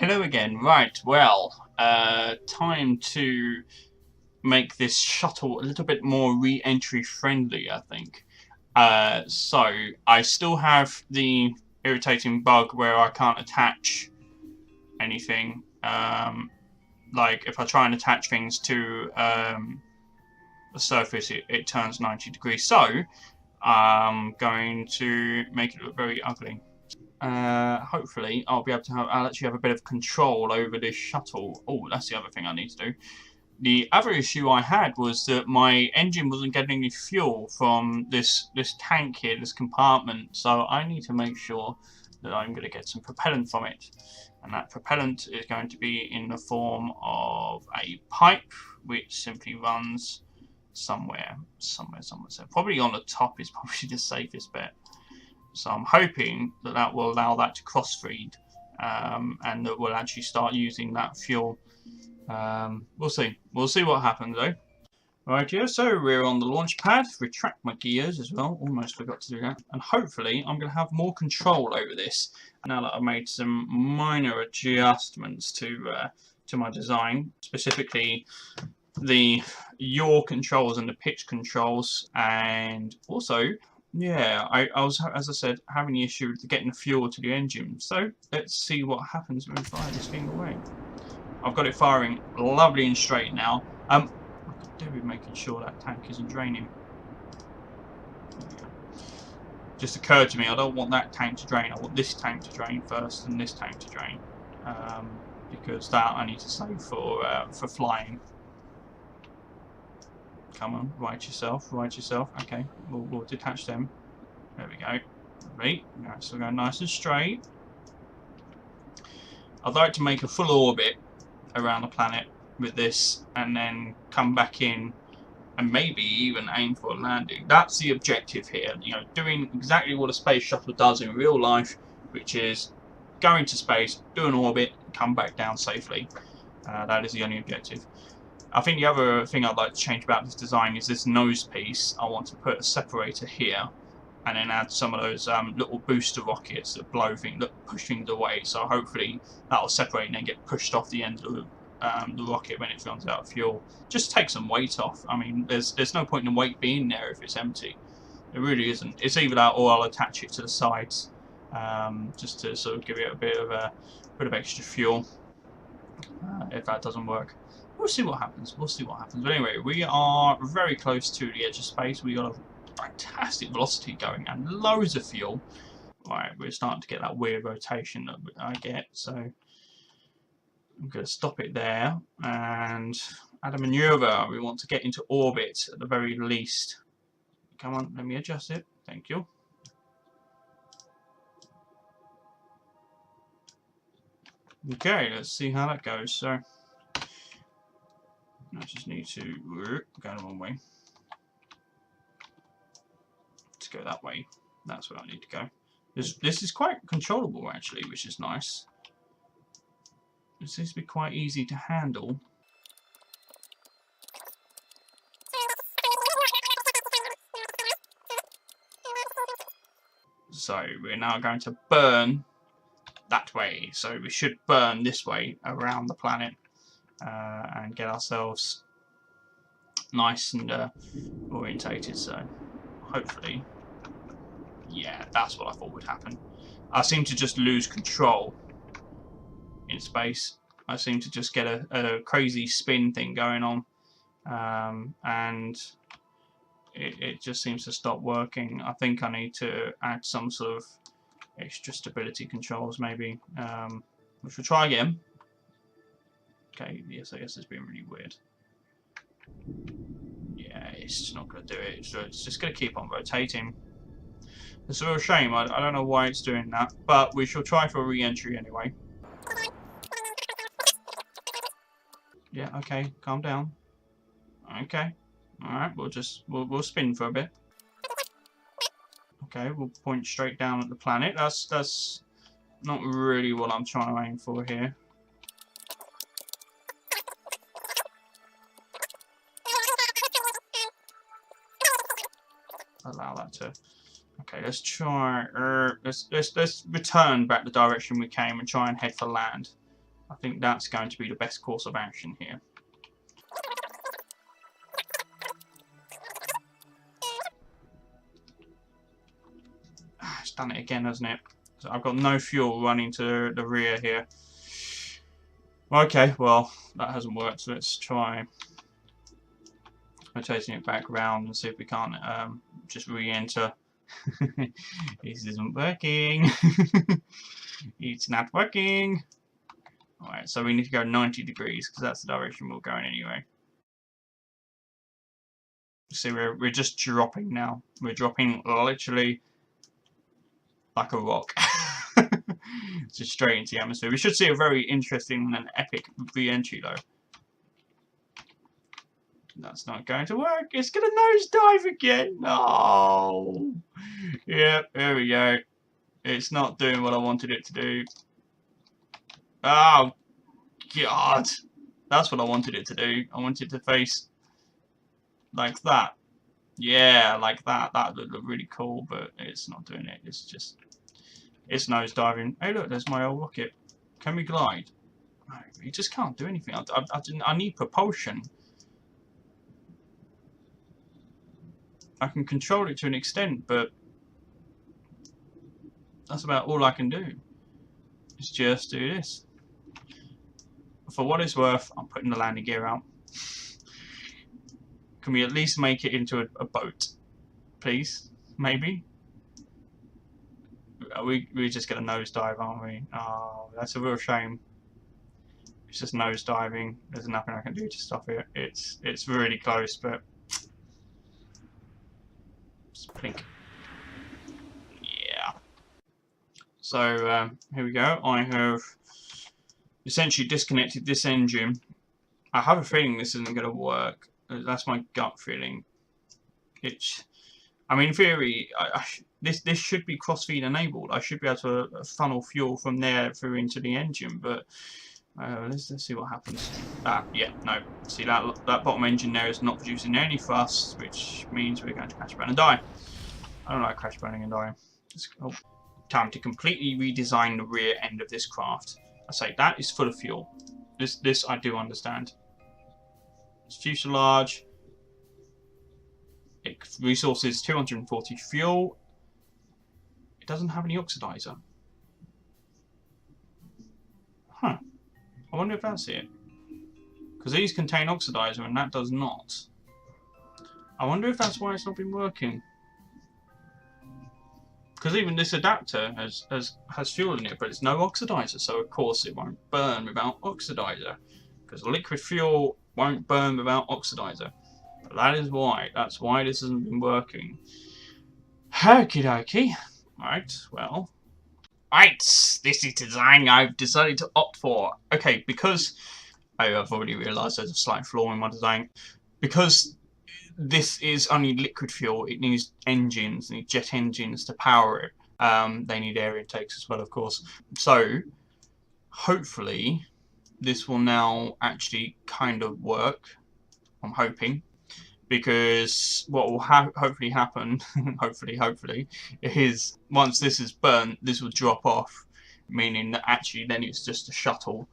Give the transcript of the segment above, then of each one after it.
Hello again. Right, well, time to make this shuttle a little bit more re-entry friendly, I think. So, I still have the irritating bug where I can't attach anything. Like, if I try and attach things to the surface, it turns 90 degrees. So, I'm going to make it look very ugly. Hopefully I'll actually have a bit of control over this shuttle. Oh, that's the other thing I need to do. The other issue I had was that my engine wasn't getting any fuel from this tank here, this compartment. So I need to make sure that I'm going to get some propellant from it. And that propellant is going to be in the form of a pipe, which simply runs somewhere. So probably on the top is probably the safest bet. So I'm hoping that that will allow that to cross-feed and that we'll actually start using that fuel. We'll see. We'll see what happens though. Right here, so we're on the launch pad. Retract my gears as well. Almost forgot to do that. And hopefully I'm going to have more control over this now that I've made some minor adjustments to my design, specifically the yaw controls and the pitch controls, and also yeah, I was, as I said, having the issue with getting the fuel to the engine. So let's see what happens when we fire this thing away. I've got it firing lovely and straight now. I could do with making sure that tank isn't draining. Just occurred to me, I don't want that tank to drain. I want this tank to drain first and this tank to drain, because that I need to save for flying. Come on, right yourself. Okay, we'll detach them. There we go. Right, so we're going nice and straight. I'd like to make a full orbit around the planet with this, and then come back in, and maybe even aim for a landing. That's the objective here. You know, doing exactly what a space shuttle does in real life, which is going to space, do an orbit, come back down safely. That is the only objective. I think the other thing I'd like to change about this design is this nose piece. I want to put a separator here, and then add some of those little booster rockets that blow things, that push things away. So hopefully that'll separate and then get pushed off the end of the rocket when it runs out of fuel. Just take some weight off. I mean, there's no point in the weight being there if it's empty. It really isn't. It's either that or I'll attach it to the sides, just to sort of give it a bit of extra fuel. If that doesn't work. We'll see what happens. But anyway, we are very close to the edge of space. We got a fantastic velocity going and loads of fuel. Right, we're starting to get that weird rotation that I get. So I'm going to stop it there and add a maneuver. We want to get into orbit at the very least. Come on, let me adjust it. Thank you. Okay, let's see how that goes. So I just need to go the wrong way. To go that way. That's where I need to go. This is quite controllable actually, which is nice. It seems to be quite easy to handle. So we're now going to burn that way. So we should burn this way around the planet. And get ourselves nice and orientated. So hopefully, yeah, that's what I thought would happen. I seem to just lose control in space. I seem to just get a crazy spin thing going on, and it just seems to stop working. I think I need to add some sort of extra stability controls maybe, which we'll try again. Okay, yes, I guess it's been really weird. Yeah, it's just not going to do it. So it's just going to keep on rotating. It's a real shame. I don't know why it's doing that, but we shall try for a re-entry anyway. Yeah, okay, calm down. Okay, all right, we'll spin for a bit. Okay, we'll point straight down at the planet. That's not really what I'm trying to aim for here. Allow that to. Okay, let's try. Let's return back the direction we came and try and head for land. I think that's going to be the best course of action here. It's done it again, hasn't it? So I've got no fuel running to the rear here. Okay, well, that hasn't worked, so let's try rotating it back around and see if we can't just re-enter. This isn't working. It's not working. Alright, so we need to go 90 degrees because that's the direction we're going anyway. See, we're just dropping now. We're dropping literally like a rock. Just straight into the atmosphere. We should see a very interesting and epic re-entry though. That's not going to work. It's going to nosedive again. No. Yep, there we go. It's not doing what I wanted it to do. Oh, God. That's what I wanted it to do. I wanted it to face like that. Yeah, like that. That would look really cool, but it's not doing it. It's just... It's nosediving. Hey, look, there's my old rocket. Can we glide? No, you just can't do anything. I need propulsion. I can control it to an extent, but that's about all I can do. It's just do this. For what it's worth, I'm putting the landing gear out. Can we at least make it into a boat? Please? Maybe? We're just going to nosedive, aren't we? Oh, that's a real shame. It's just nosediving. There's nothing I can do to stop it. It's really close, but... Just blink. Yeah. So, here we go. I have essentially disconnected this engine. I have a feeling this isn't going to work. That's my gut feeling. I mean, in theory, this should be cross-feed enabled. I should be able to funnel fuel from there through into the engine, but let's see what happens. Yeah, no. See, that bottom engine there is not producing any thrust, which means we're going to crash burn and die. I don't like crash burning and dying. Time to completely redesign the rear end of this craft. I say that is full of fuel. This I do understand. It's fuselage. It resources 240 fuel. It doesn't have any oxidizer. Huh. I wonder if that's it. Because these contain oxidizer and that does not. I wonder if that's why it's not been working. Because even this adapter has fuel in it, but it's no oxidizer, so of course it won't burn without oxidizer. Because liquid fuel won't burn without oxidizer. But that is why. That's why this hasn't been working. Okie dokie. Right, well. Right, this is the design I've decided to opt for. Okay, because I've already realised there's a slight flaw in my design. Because this is only liquid fuel, it needs engines, it needs jet engines to power it. They need air intakes as well, of course. So, hopefully, this will now actually kind of work. I'm hoping. Because what will hopefully happen, hopefully, is once this is burnt, this will drop off, meaning that actually then it's just a shuttle.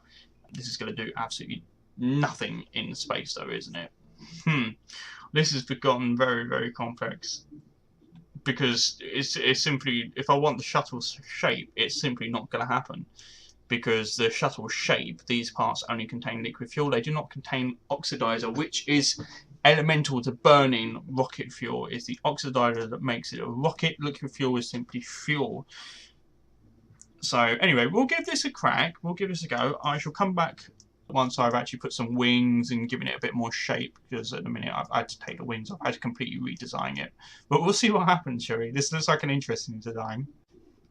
This is going to do absolutely nothing in space, though, isn't it? This has gotten very, very complex. Because it's simply, if I want the shuttle's shape, it's simply not going to happen. Because the shuttle shape, these parts only contain liquid fuel. They do not contain oxidizer, which is elemental to burning rocket fuel. It's the oxidizer that makes it a rocket. Liquid fuel is simply fuel. So anyway, we'll give this a crack. We'll give this a go. I shall come back once I've actually put some wings and given it a bit more shape, because at the minute I've had to take the wings off. I had to completely redesign it. But we'll see what happens, shall we? This looks like an interesting design,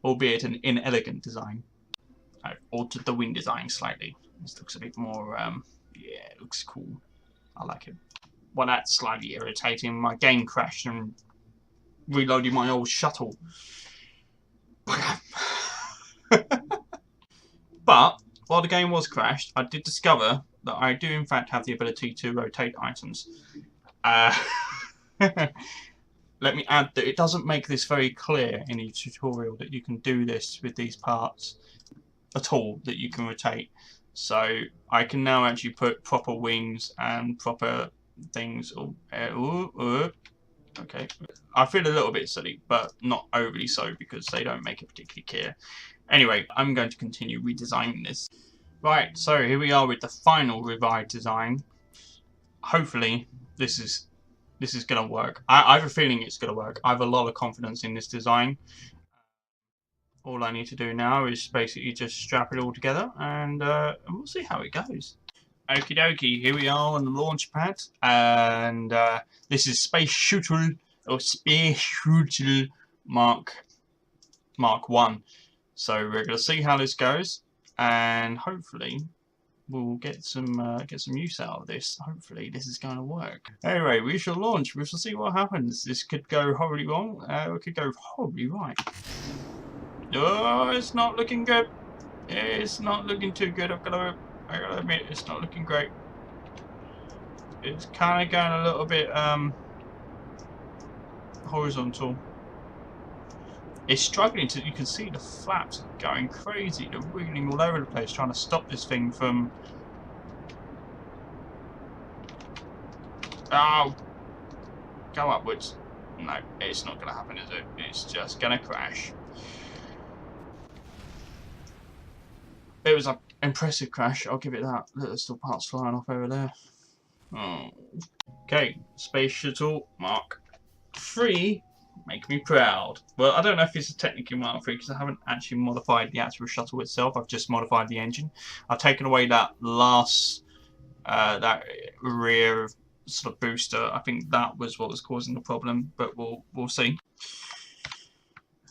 albeit an inelegant design. I've altered the wing design slightly. This looks a bit more, yeah, it looks cool. I like it. Well, that's slightly irritating. My game crashed and reloaded my old shuttle. But, while the game was crashed, I did discover that I do in fact have the ability to rotate items. Let me add that it doesn't make this very clear in the tutorial that you can do this with these parts at all, that you can rotate. So I can now actually put proper wings and proper things. Okay. I feel a little bit silly, but not overly so because they don't make it particularly clear. Anyway, I'm going to continue redesigning this. Right, so here we are with the final revised design. Hopefully, this is going to work. I have a feeling it's going to work. I have a lot of confidence in this design. All I need to do now is basically just strap it all together, and we'll see how it goes. Okie dokie, here we are on the launch pad, and this is Spaec Shootel, or Spaec Shootel Mark 1. So we're going to see how this goes, and hopefully we'll get some use out of this. Hopefully this is going to work. Anyway, we shall launch. We shall see what happens. This could go horribly wrong. It could go horribly right. Oh, it's not looking good. It's not looking too good. I gotta admit, it's not looking great. It's kind of going a little bit horizontal. It's struggling to. You can see the flaps going crazy. They're wiggling all over the place, trying to stop this thing from. Oh, go upwards. No, it's not going to happen, is it? It's just going to crash. It was an impressive crash, I'll give it that. There's still parts flying off over there. Oh. Okay, Spaec Shootel Mark 3. Make me proud. Well, I don't know if it's technically Mark 3 because I haven't actually modified the actual shuttle itself. I've just modified the engine. I've taken away that last, that rear sort of booster. I think that was what was causing the problem, but we'll see.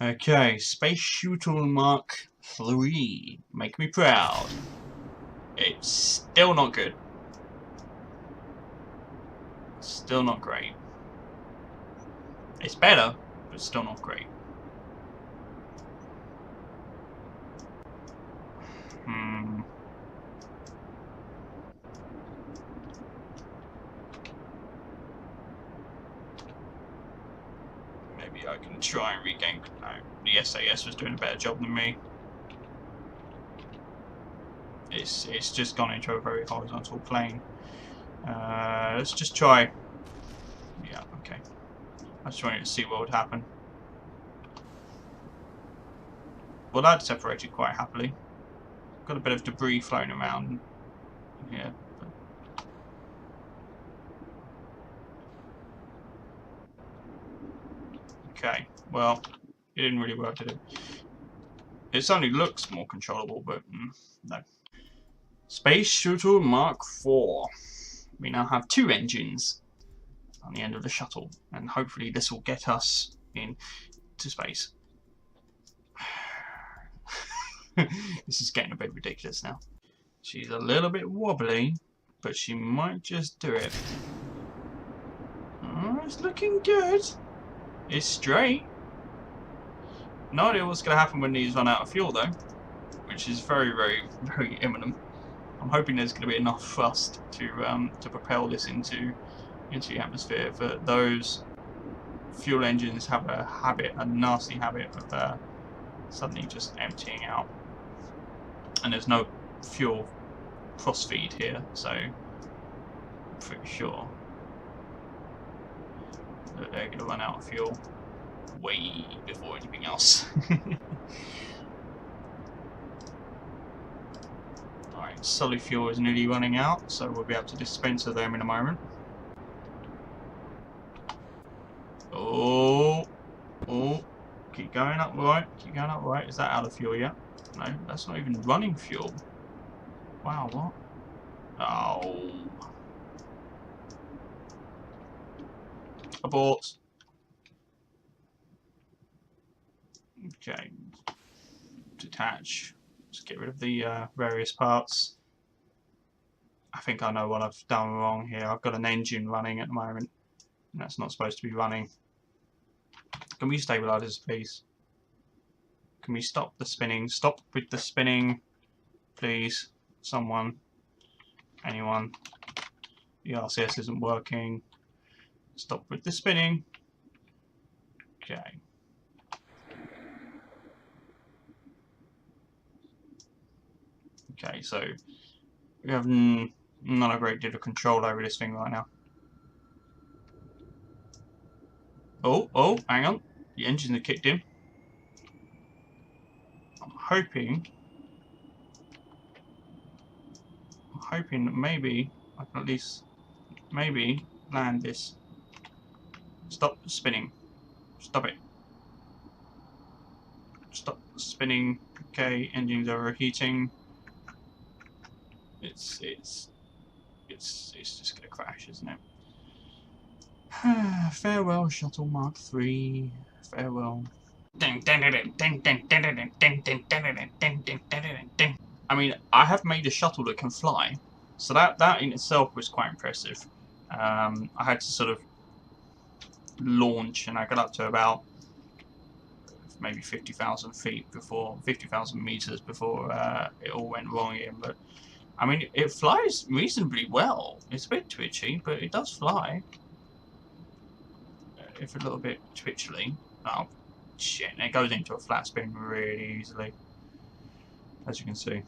Okay, Spaec Shootel Mark 3. Make me proud. It's still not good. Still not great. It's better, but still not great. Maybe I can try and regain. No, the SAS was doing a better job than me. It's just gone into a very horizontal plane. Let's just try. Yeah, okay. I just wanted to see what would happen. Well, that separated quite happily. Got a bit of debris floating around here. Okay, well, it didn't really work, did it? It certainly looks more controllable, but no. Spaec Shootel Mark 4. We now have 2 engines on the end of the shuttle, and hopefully this will get us into space. This is getting a bit ridiculous now. She's a little bit wobbly, but she might just do it. Oh, it's looking good. It's straight. No idea what's going to happen when these run out of fuel though, which is very, very, very imminent. I'm hoping there's going to be enough thrust to propel this into the atmosphere. But those fuel engines have a nasty habit of suddenly just emptying out, and there's no fuel cross feed here, so I'm pretty sure that they're going to run out of fuel way before anything else. Alright, solid fuel is nearly running out, so we'll be able to dispense of them in a moment. Oh, keep going up right, keep going up right. Is that out of fuel yet? No, that's not even running fuel. Wow, what? Oh. Abort. Okay. Detach. Just get rid of the various parts. I think I know what I've done wrong here. I've got an engine running at the moment, and that's not supposed to be running. Can we stabilize this, please? Can we stop the spinning? Stop with the spinning, please. Someone. Anyone. The RCS isn't working. Stop with the spinning. Okay. Okay, so We have not a great deal of control over this thing right now. Oh, hang on. The engine had kicked in. I'm hoping that maybe I can at least maybe land this. Stop spinning. Stop it. Stop spinning. Okay, engine's overheating. It's just gonna crash, isn't it? Farewell, Shuttle Mark 3. Farewell. I mean, I have made a shuttle that can fly, so that in itself was quite impressive. I had to sort of launch, and I got up to about maybe 50,000 feet before 50,000 meters before it all went wrong again. But I mean, it flies reasonably well. It's a bit twitchy, but it does fly. If a little bit twitchily. Oh shit! And it goes into a flat spin really easily, as you can see.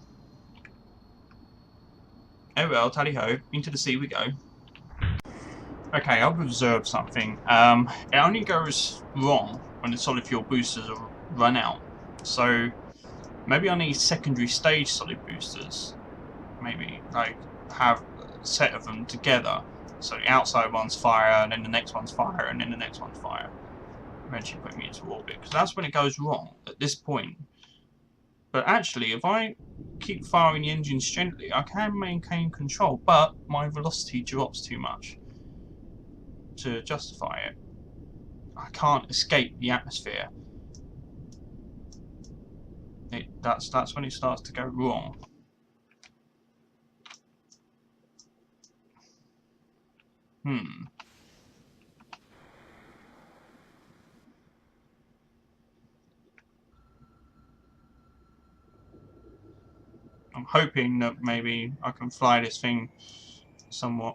Oh well, tally ho! Into the sea we go. Okay, I've observed something. It only goes wrong when the solid fuel boosters are run out. So maybe I need secondary stage solid boosters. Maybe like have a set of them together. So the outside one's fire, and then the next one's fire, and then the next one's fire. Eventually put me into orbit, because that's when it goes wrong at this point. But actually, if I keep firing the engines gently, I can maintain control, but my velocity drops too much to justify it. I can't escape the atmosphere. That's when it starts to go wrong. I'm hoping that maybe I can fly this thing somewhat.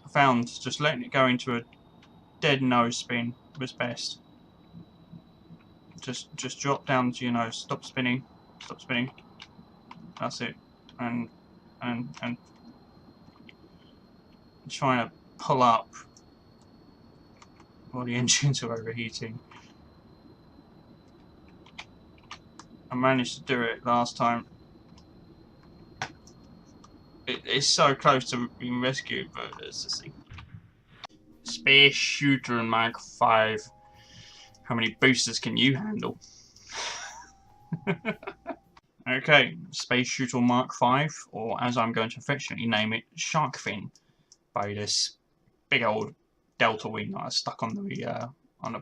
I found just letting it go into a dead nose spin was best. Just drop down to your nose. Stop spinning. Stop spinning. That's it. And trying to pull up while the engines are overheating. I managed to do it last time. It's so close to being rescued, but let's just see. Spaec Shootel Mark 5. How many boosters can you handle? Okay, Spaec Shootel Mark 5, or as I'm going to affectionately name it, Shark Fin, by this big old delta wing that I stuck on the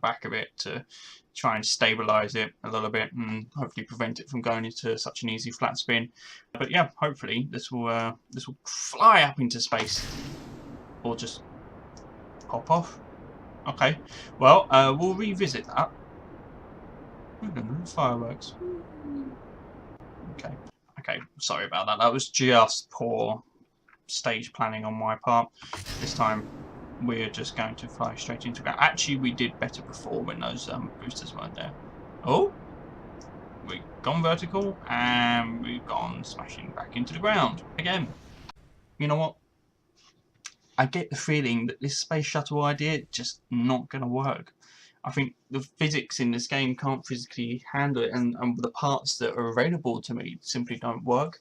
back of it to try and stabilise it a little bit and hopefully prevent it from going into such an easy flat spin. But yeah, hopefully this will fly up into space, or just pop off. Okay, well we'll revisit that. Fireworks. Okay, sorry about that. That was just poor stage planning on my part. This time we're just going to fly straight into ground. Actually, we did better before when those boosters weren't there. Oh, we've gone vertical and we've gone smashing back into the ground again. You know what? I get the feeling that this space shuttle idea just not going to work. I think the physics in this game can't physically handle it, and the parts that are available to me simply don't work.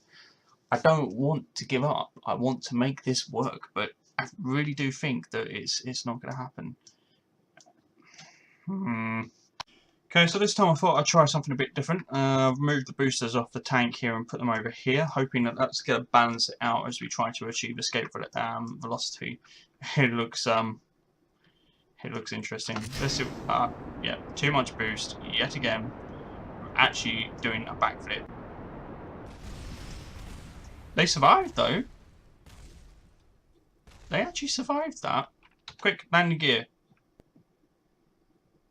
I don't want to give up. I want to make this work, but I really do think that it's not going to happen. Okay, so this time I thought I'd try something a bit different. I've moved the boosters off the tank here and put them over here, hoping that that's going to balance it out as we try to achieve escape velocity. It looks interesting. Let's see. Yeah, too much boost yet again. We're actually doing a backflip. They survived though. They actually survived that. Quick, landing gear.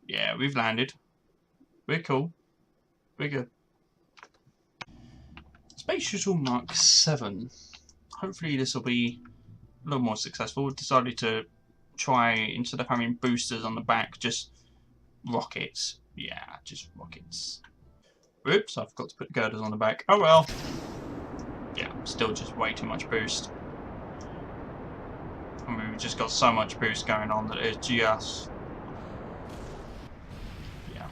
Yeah, we've landed. We're cool. We're good. Spaec Shootel Mark 7. Hopefully this will be a little more successful. We've decided to try, instead of having boosters on the back, just rockets. Yeah, just rockets. Oops, I forgot to put girders on the back. Oh well. Yeah, still just way too much boost. I mean, we've just got so much boost going on that it's just... yeah.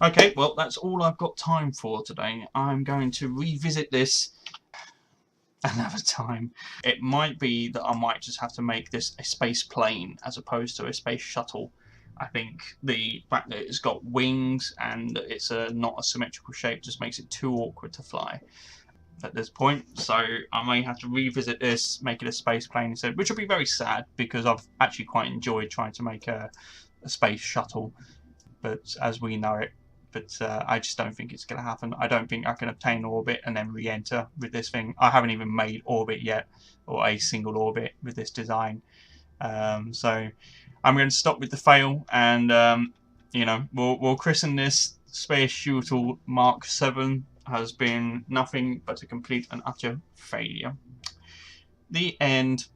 Okay, well, that's all I've got time for today. I'm going to revisit this another time. It might be that I might just have to make this a space plane as opposed to a space shuttle. I think the fact that it's got wings and that it's not a symmetrical shape just makes it too awkward to fly at this point. So I may have to revisit this, make it a space plane instead, which will be very sad because I've actually quite enjoyed trying to make a space shuttle, but as we know it. But I just don't think it's going to happen. I don't think I can obtain orbit and then re-enter with this thing. I haven't even made orbit yet, or a single orbit with this design. So I'm going to stop with the fail, and you know, we'll christen this Spaec Shootel Mark 7. Has been nothing but a complete and utter failure. The end.